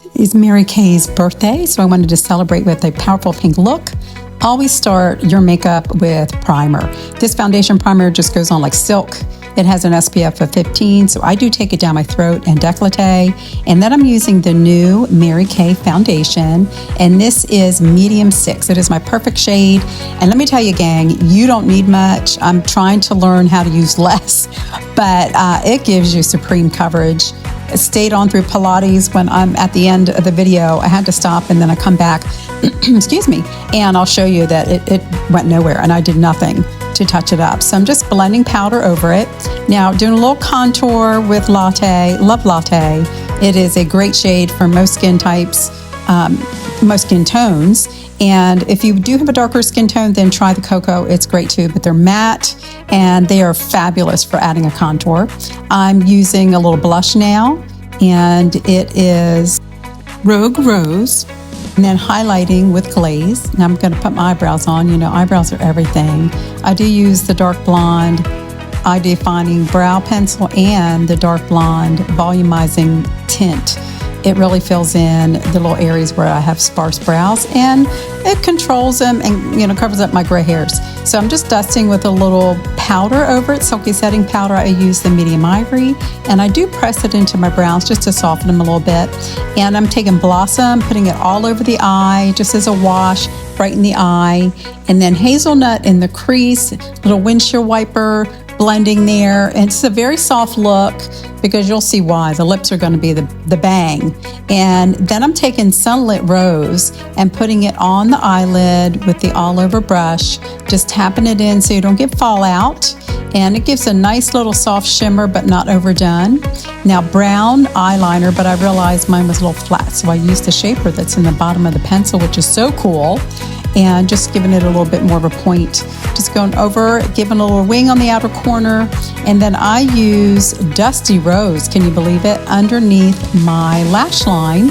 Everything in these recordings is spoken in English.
It's Mary Kay's birthday, so I wanted to celebrate with a powerful pink look. Always start your makeup with primer. This foundation primer just goes on like silk. It has an SPF of 15, so I do take it down my throat and décolleté. And then I'm using the new Mary Kay foundation, and this is medium 6. It is my perfect shade. And let me tell you, gang, you don't need much. I'm trying to learn how to use less, but it gives you supreme coverage. I stayed on through Pilates. When I'm at the end of the video, I had to stop and then I come back, excuse me, and I'll show you that it went nowhere and I did nothing to touch it up. So I'm just blending powder over it. Now doing a little contour with Latte, love Latte. It is a great shade for most skin types, most skin tones. And if you do have a darker skin tone, then try the Cocoa. It's great too, but they're matte and they are fabulous for adding a contour. I'm using a little blush now, and it is Rogue Rose, and then highlighting with glaze. Now I'm going to put my eyebrows on. You know, eyebrows are everything. I do use the dark blonde eye defining brow pencil and the dark blonde volumizing tint. It really fills in the little areas where I have sparse brows, and it controls them and, you know, covers up my gray hairs. So I'm just dusting with a little powder over it, silky setting powder. I use the medium ivory, and I do press it into my brows just to soften them a little bit. And I'm taking Blossom, putting it all over the eye just as a wash, brighten the eye. And then hazelnut in the crease, little windshield wiper, blending there. And it's a very soft look because you'll see why. The lips are going to be the bang. And then I'm taking Sunlit Rose and putting it on the eyelid with the all over brush, just tapping it in so you don't get fallout. And it gives a nice little soft shimmer, but not overdone. Now brown eyeliner, but I realized mine was a little flat, so I used the shaper that's in the bottom of the pencil, which is so cool. And just giving it a little bit more of a point. Just going over, giving a little wing on the outer corner. And then I use Dusty Rose, can you believe it, underneath my lash line,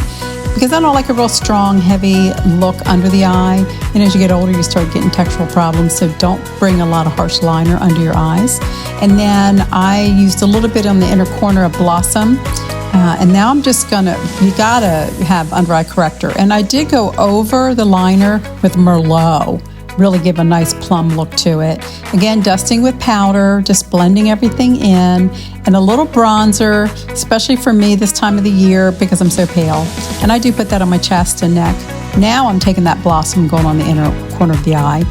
because I don't like a real strong, heavy look under the eye. And as you get older, you start getting textural problems, so don't bring a lot of harsh liner under your eyes. And then I used a little bit on the inner corner of Blossom. And now I'm just gonna, you gotta have under eye corrector. And I did go over the liner with Merlot, really give a nice plum look to it. Again, dusting with powder, just blending everything in, and a little bronzer, especially for me this time of the year because I'm so pale. And I do put that on my chest and neck. Now I'm taking that Blossom, going on the inner corner of the eye.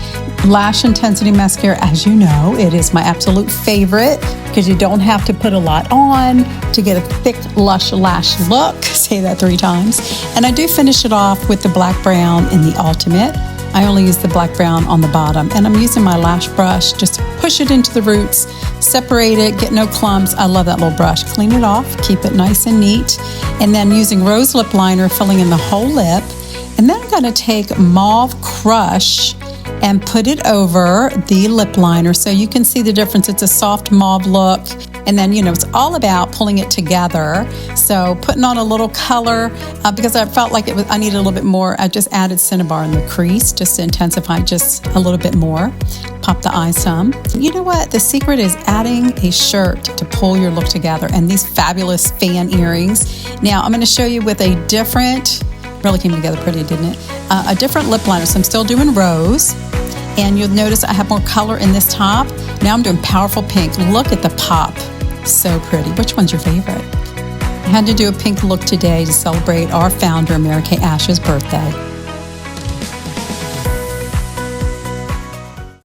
Lash Intensity Mascara, as you know, it is my absolute favorite because you don't have to put a lot on to get a thick, lush lash look. Say that 3 times. And I do finish it off with the black brown in the Ultimate. I only use the black brown on the bottom, and I'm using my lash brush just to push it into the roots, separate it, get no clumps. I love that little brush. Clean it off, keep it nice and neat. And then using Rose Lip Liner, filling in the whole lip. And then I'm gonna take Mauve Crush and put it over the lip liner so you can see the difference. It's a soft mauve look. And then, you know, it's all about pulling it together. So putting on a little color because I felt like I needed a little bit more. I just added Cinnabar in the crease just to intensify just a little bit more. Pop the eye some. You know what? The secret is adding a shirt to pull your look together, and these fabulous fan earrings. Now I'm going to show you with a different, really came together pretty, didn't it? A different lip liner. So I'm still doing Rose. And you'll notice I have more color in this top. Now I'm doing Powerful Pink. Look at the pop. So pretty. Which one's your favorite? I had to do a pink look today to celebrate our founder, Mary Kay Ash's birthday.